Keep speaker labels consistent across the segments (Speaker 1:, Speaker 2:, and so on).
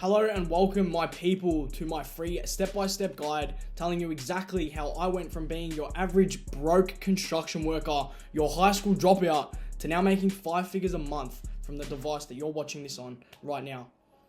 Speaker 1: Hello and welcome my people to my free step-by-step guide telling you exactly how I went from being your average broke construction worker, your high school dropout, to now making 5 figures a month from the device that you're watching this on right now.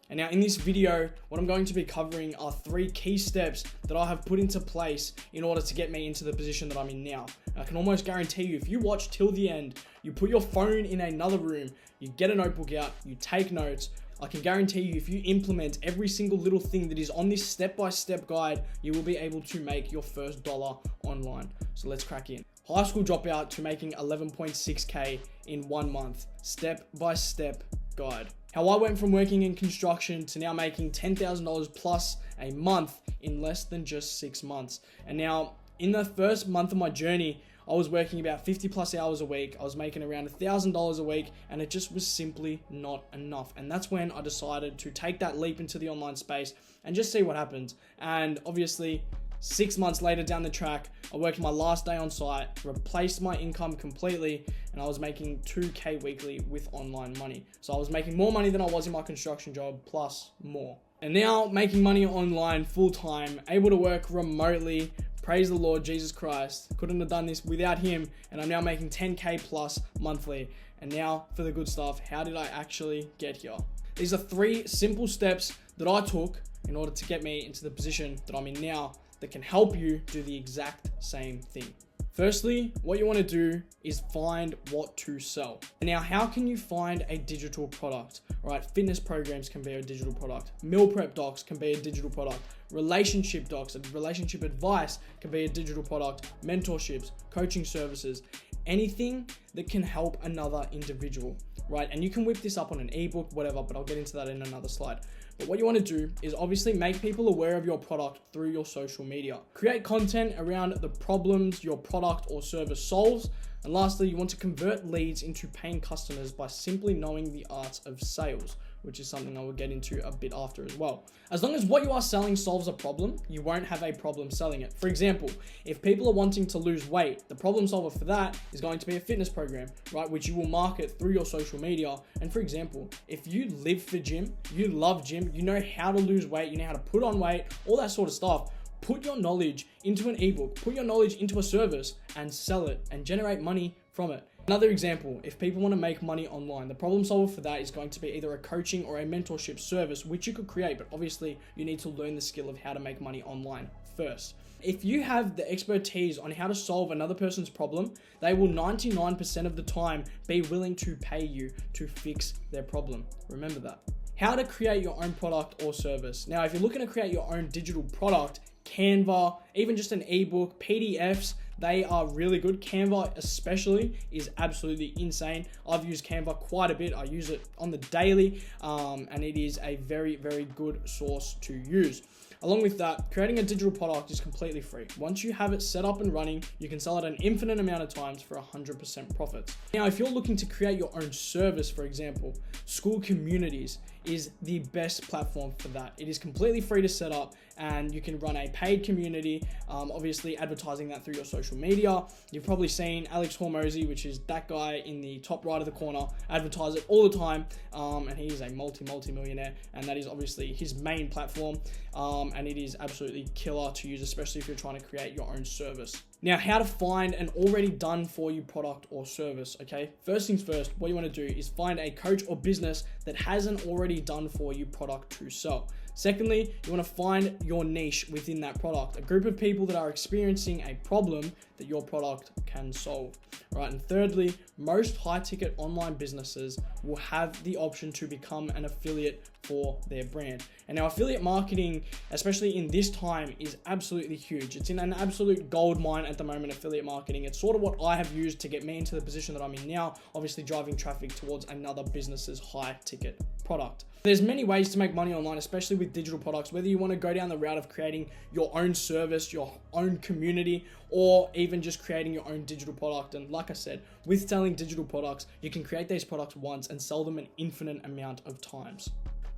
Speaker 1: And now in this video, what I'm going to be covering are 3 key steps that I have put into place in order to get me into the position that I'm in now. I can almost guarantee you, if you watch till the end, you put your phone in another room, you get a notebook out, you take notes, I can guarantee you if you implement every single little thing that is on this step-by-step guide, you will be able to make your first dollar online. So let's crack in. High school dropout to making 11.6K in 1 month. Step-by-step guide. How I went from working in construction to now making $10,000 plus a month in less than just 6 months. And now in the first month of my journey, I was working about 50 plus hours a week. I was making around $1,000 a week, and it just was simply not enough. And that's when I decided to take that leap into the online space and just see what happens. And obviously 6 months later down the track, I worked my last day on site, replaced my income completely, and I was making 2K weekly with online money. So I was making more money than I was in my construction job, plus more. And now making money online full time, able to work remotely. Praise the Lord Jesus Christ. Couldn't have done this without him, and I'm now making 10K plus monthly. And now for the good stuff, how did I actually get here? These are 3 simple steps that I took in order to get me into the position that I'm in now that can help you do the exact same thing. Firstly, what you want to do is find what to sell. Now, how can you find a digital product? All right, fitness programs can be a digital product. Meal prep docs can be a digital product. Relationship docs and relationship advice can be a digital product. Mentorships, coaching services, anything that can help another individual, right? And you can whip this up on an ebook, whatever, but I'll get into that in another slide. But what you want to do is obviously make people aware of your product through your social media. Create content around the problems your product or service solves. And lastly, you want to convert leads into paying customers by simply knowing the art of sales, which is something I will get into a bit after as well. As long as what you are selling solves a problem, you won't have a problem selling it. For example, if people are wanting to lose weight, the problem solver for that is going to be a fitness program, right? Which you will market through your social media. And for example, if you live for gym, you love gym, you know how to lose weight, you know how to put on weight, all that sort of stuff, put your knowledge into an ebook, put your knowledge into a service and sell it and generate money from it. Another example, if people want to make money online, the problem solver for that is going to be either a coaching or a mentorship service, which you could create, but obviously you need to learn the skill of how to make money online first. If you have the expertise on how to solve another person's problem, they will 99% of the time be willing to pay you to fix their problem. Remember that. How to create your own product or service. Now, if you're looking to create your own digital product, Canva, even just an ebook, PDFs, they are really good. Canva especially is absolutely insane. I've used Canva quite a bit. I use it on the daily, and it is a very, very good source to use. Along with that, creating a digital product is completely free. Once you have it set up and running, you can sell it an infinite amount of times for 100% profits. Now, if you're looking to create your own service, for example, School Communities is the best platform for that. It is completely free to set up, and you can run a paid community, obviously advertising that through your social media. You've probably seen Alex Hormozy, which is that guy in the top right of the corner, advertise it all the time, and he is a multi-millionaire, and that is obviously his main platform, and it is absolutely killer to use, especially if you're trying to create your own service. Now, how to find an already done for you product or service, okay? First things first, what you want to do is find a coach or business that has an already done for you product to sell. Secondly, you want to find your niche within that product, a group of people that are experiencing a problem that your product can solve, right? And thirdly, most high-ticket online businesses will have the option to become an affiliate for their brand. And now affiliate marketing, especially in this time, is absolutely huge. It's in an absolute gold mine at the moment, affiliate marketing. It's sort of what I have used to get me into the position that I'm in now, obviously driving traffic towards another business's high-ticket product. There's many ways to make money online, especially with digital products, whether you want to go down the route of creating your own service, your own community, or even just creating your own digital product. And like I said, with selling digital products, you can create these products once and sell them an infinite amount of times.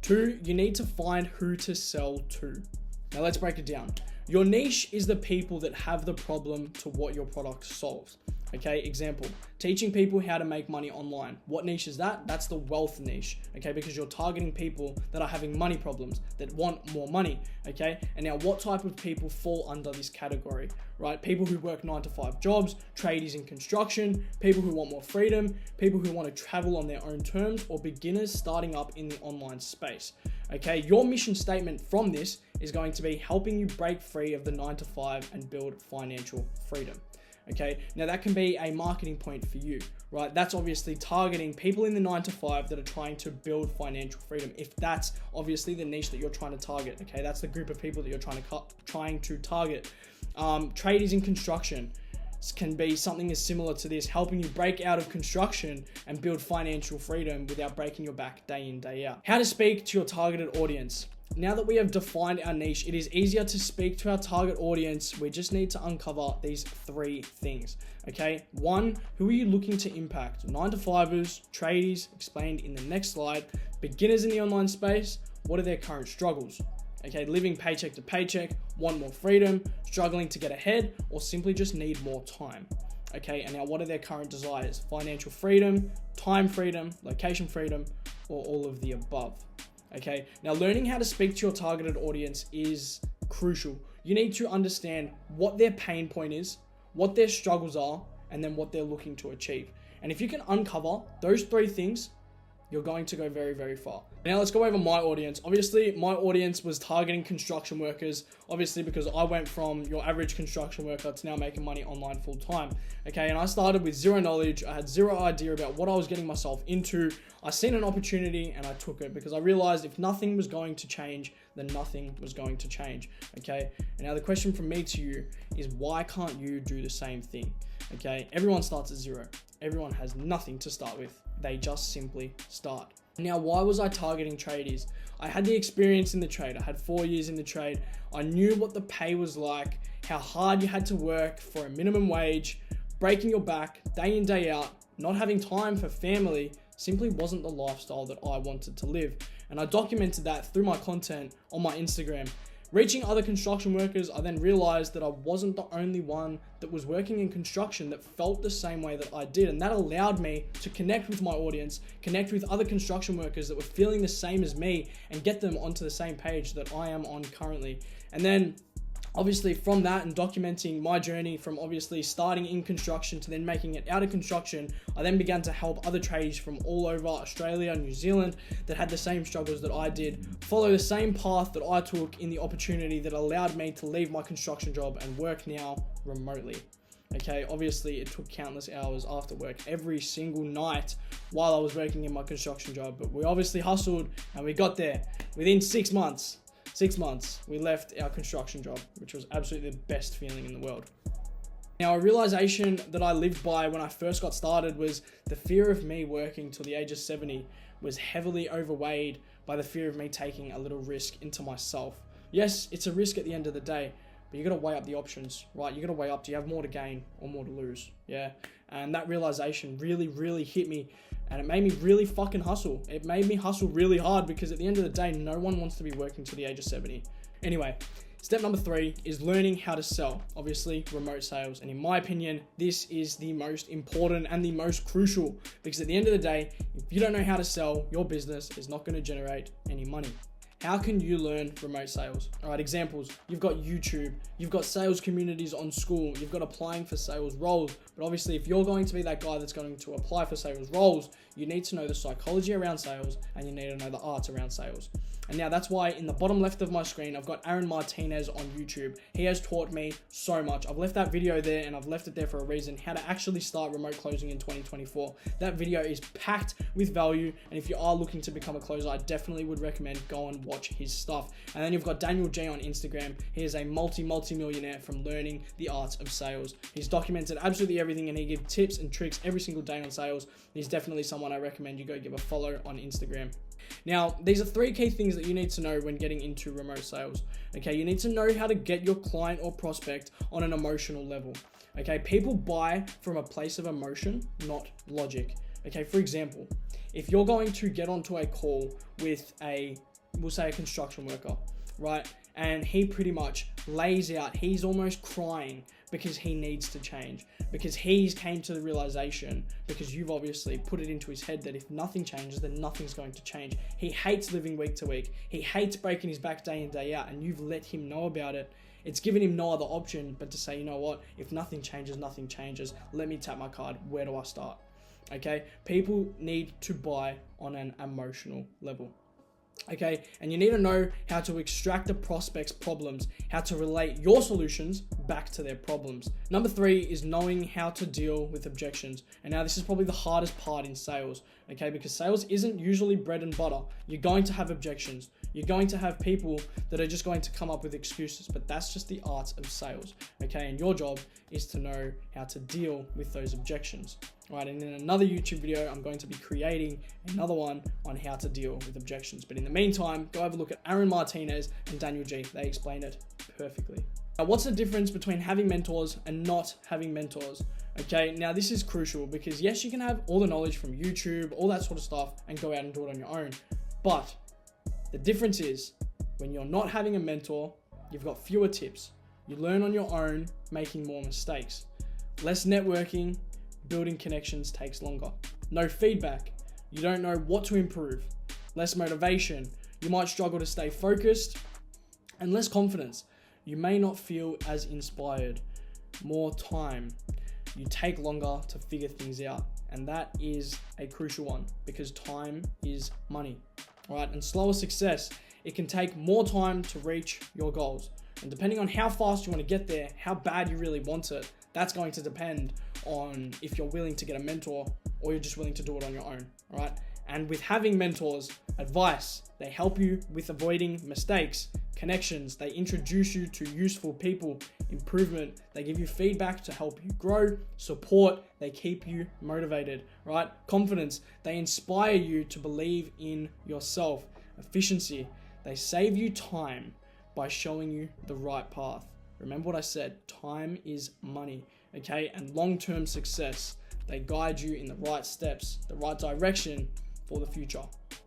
Speaker 1: 2, you need to find who to sell to. Now let's break it down. Your niche is the people that have the problem to what your product solves. Okay, example, teaching people how to make money online. What niche is that? That's the wealth niche, okay, because you're targeting people that are having money problems, that want more money, okay? And now what type of people fall under this category, right? People who work 9-to-5 jobs, tradies in construction, people who want more freedom, people who want to travel on their own terms, or beginners starting up in the online space, okay? Your mission statement from this is going to be helping you break free of the 9-to-5 and build financial freedom. Okay, now that can be a marketing point for you, right? That's obviously targeting people in the 9-to-5 that are trying to build financial freedom. If that's obviously the niche that you're trying to target, okay, that's the group of people that you're trying to target. Tradies in construction can be something as similar to this, helping you break out of construction and build financial freedom without breaking your back day in, day out. How to speak to your targeted audience. Now that we have defined our niche, it is easier to speak to our target audience. We just need to uncover these 3 things, okay? 1, who are you looking to impact? 9-to-5ers, tradies, explained in the next slide, beginners in the online space, what are their current struggles? Okay, living paycheck to paycheck, want more freedom, struggling to get ahead, or simply just need more time. Okay, and now what are their current desires? Financial freedom, time freedom, location freedom, or all of the above. Okay, now learning how to speak to your targeted audience is crucial. You need to understand what their pain point is, what their struggles are, and then what they're looking to achieve. And if you can uncover those 3 things, you're going to go very, very far. Now let's go over my audience. Obviously, my audience was targeting construction workers, obviously because I went from your average construction worker to now making money online full time. Okay, and I started with 0 knowledge. I had 0 idea about what I was getting myself into. I seen an opportunity and I took it because I realized if nothing was going to change, then nothing was going to change. Okay, and now the question from me to you is, why can't you do the same thing? Okay, everyone starts at 0. Everyone has nothing to start with. They just simply start. Now, why was I targeting tradies? I had the experience in the trade. I had 4 years in the trade. I knew what the pay was like, how hard you had to work for a minimum wage, breaking your back day in, day out, not having time for family simply wasn't the lifestyle that I wanted to live. And I documented that through my content on my Instagram. Reaching other construction workers, I then realized that I wasn't the only one that was working in construction that felt the same way that I did. And that allowed me to connect with my audience, connect with other construction workers that were feeling the same as me, and get them onto the same page that I am on currently. And then obviously from that and documenting my journey from obviously starting in construction to then making it out of construction, I then began to help other tradies from all over Australia and New Zealand that had the same struggles that I did, follow the same path that I took in the opportunity that allowed me to leave my construction job and work now remotely. Okay, obviously it took countless hours after work every single night while I was working in my construction job, but we obviously hustled and we got there. Within 6 months, we left our construction job, which was absolutely the best feeling in the world. Now, a realization that I lived by when I first got started was the fear of me working till the age of 70 was heavily overweighed by the fear of me taking a little risk into myself. Yes, it's a risk at the end of the day, but you got to weigh up the options, right? You got to weigh up, do you have more to gain or more to lose? Yeah. And that realization really, really hit me, and it made me really fucking hustle. It made me hustle really hard because at the end of the day, no one wants to be working to the age of 70. Anyway, step number 3 is learning how to sell, obviously remote sales. And in my opinion, this is the most important and the most crucial, because at the end of the day, if you don't know how to sell, your business is not going to generate any money. How can you learn remote sales? All right, examples. You've got YouTube, you've got sales communities on school, you've got applying for sales roles. But obviously, if you're going to be that guy that's going to apply for sales roles, you need to know the psychology around sales and you need to know the arts around sales. And now that's why in the bottom left of my screen, I've got Aaron Martinez on YouTube. He has taught me so much. I've left that video there and I've left it there for a reason, how to actually start remote closing in 2024. That video is packed with value. And if you are looking to become a closer, I definitely would recommend go and watch his stuff. And then you've got Daniel J on Instagram. He is a multi-millionaire from learning the art of sales. He's documented absolutely everything and he gives tips and tricks every single day on sales. He's definitely someone I recommend you go give a follow on Instagram. Now, these are 3 key things that you need to know when getting into remote sales. Okay, you need to know how to get your client or prospect on an emotional level. Okay, people buy from a place of emotion, not logic. Okay, for example, if you're going to get onto a call with we'll say a construction worker, right? And he pretty much lays out, he's almost crying because he needs to change, because he's came to the realization, because you've obviously put it into his head that if nothing changes, then nothing's going to change. He hates living week to week. He hates breaking his back day in, day out, and you've let him know about it. It's given him no other option but to say, you know what, if nothing changes, nothing changes. Let me tap my card. Where do I start? Okay, people need to buy on an emotional level. Okay, and you need to know how to extract the prospect's problems, how to relate your solutions back to their problems. Number 3 is knowing how to deal with objections. And now this is probably the hardest part in sales, okay, because sales isn't usually bread and butter. You're going to have objections. You're going to have people that are just going to come up with excuses, but that's just the art of sales, okay? And your job is to know how to deal with those objections. Right, and in another YouTube video, I'm going to be creating another one on how to deal with objections. But in the meantime, go have a look at Aaron Martinez and Daniel G. They explain it perfectly. Now, what's the difference between having mentors and not having mentors? Okay, now this is crucial because yes, you can have all the knowledge from YouTube, all that sort of stuff, and go out and do it on your own. But the difference is when you're not having a mentor, you've got fewer tips. You learn on your own, making more mistakes. Less networking. Building connections takes longer. No feedback. You don't know what to improve. Less motivation. You might struggle to stay focused. And less confidence. You may not feel as inspired. More time. You take longer to figure things out. And that is a crucial one because time is money. All right, and slower success. It can take more time to reach your goals. And depending on how fast you want to get there, how bad you really want it, that's going to depend on if you're willing to get a mentor or you're just willing to do it on your own, all right? And with having mentors, advice, they help you with avoiding mistakes, connections, they introduce you to useful people, improvement, they give you feedback to help you grow, support, they keep you motivated, right? Confidence, they inspire you to believe in yourself. Efficiency, they save you time by showing you the right path. Remember what I said, time is money, okay? And long-term success, they guide you in the right steps, the right direction for the future.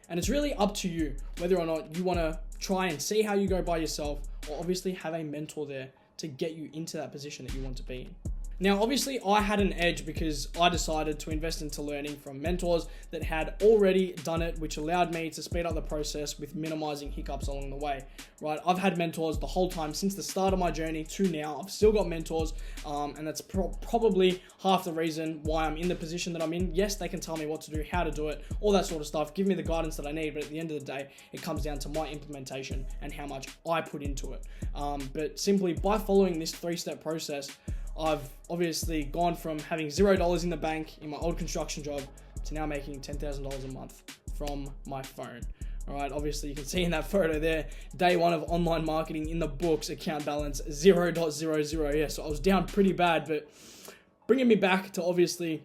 Speaker 1: And it's really up to you whether or not you want to try and see how you go by yourself or obviously have a mentor there to get you into that position that you want to be in. Now, obviously, I had an edge because I decided to invest into learning from mentors that had already done it, which allowed me to speed up the process with minimizing hiccups along the way, right? I've had mentors the whole time since the start of my journey to now. I've still got mentors, and that's probably half the reason why I'm in the position that I'm in. Yes, they can tell me what to do, how to do it, all that sort of stuff, give me the guidance that I need, but at the end of the day, it comes down to my implementation and how much I put into it. But simply by following this 3-step process, I've obviously gone from having $0 in the bank in my old construction job to now making $10,000 a month from my phone. All right, obviously you can see in that photo there, day 1 of online marketing in the books, account balance 0.00. Yeah, so I was down pretty bad, but bringing me back to obviously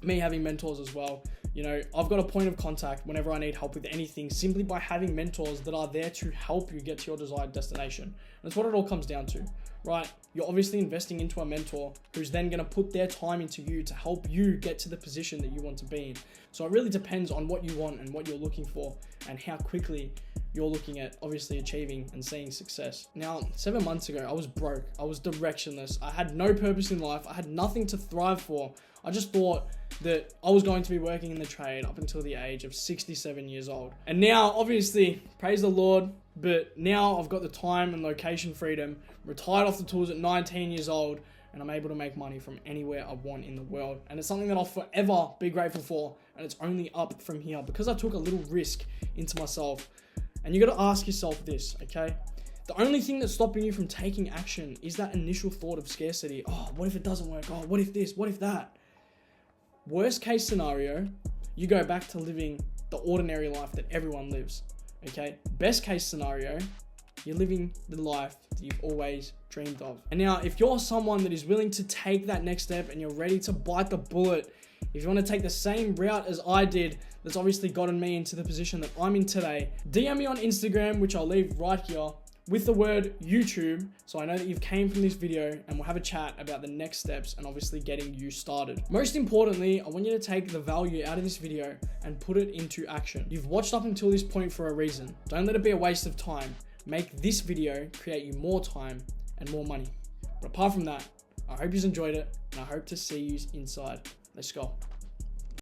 Speaker 1: me having mentors as well. You know, I've got a point of contact whenever I need help with anything simply by having mentors that are there to help you get to your desired destination. And that's what it all comes down to, right? You're obviously investing into a mentor who's then going to put their time into you to help you get to the position that you want to be in. So it really depends on what you want and what you're looking for and how quickly you're looking at obviously achieving and seeing success. Now, 7 months ago, I was broke. I was directionless. I had no purpose in life. I had nothing to thrive for. I just thought that I was going to be working in the trade up until the age of 67 years old. And now, obviously, praise the Lord, but now I've got the time and location freedom, retired off the tools at 19 years old, and I'm able to make money from anywhere I want in the world. And it's something that I'll forever be grateful for, and it's only up from here because I took a little risk into myself. And you got to ask yourself this, okay? The only thing that's stopping you from taking action is that initial thought of scarcity. Oh, what if it doesn't work? Oh, what if this? What if that? Worst case scenario, you go back to living the ordinary life that everyone lives, okay? Best case scenario, you're living the life that you've always dreamed of. And now, if you're someone that is willing to take that next step and you're ready to bite the bullet, if you want to take the same route as I did, that's obviously gotten me into the position that I'm in today, DM me on Instagram, which I'll leave right here, with the word YouTube, so I know that you've came from this video, and we'll have a chat about the next steps and obviously getting you started. Most importantly, I want you to take the value out of this video and put it into action. You've watched up until this point for a reason. Don't let it be a waste of time. make this video create you more time and more money. But apart from that, I hope you enjoyed it, and I hope to see you inside. Let's go.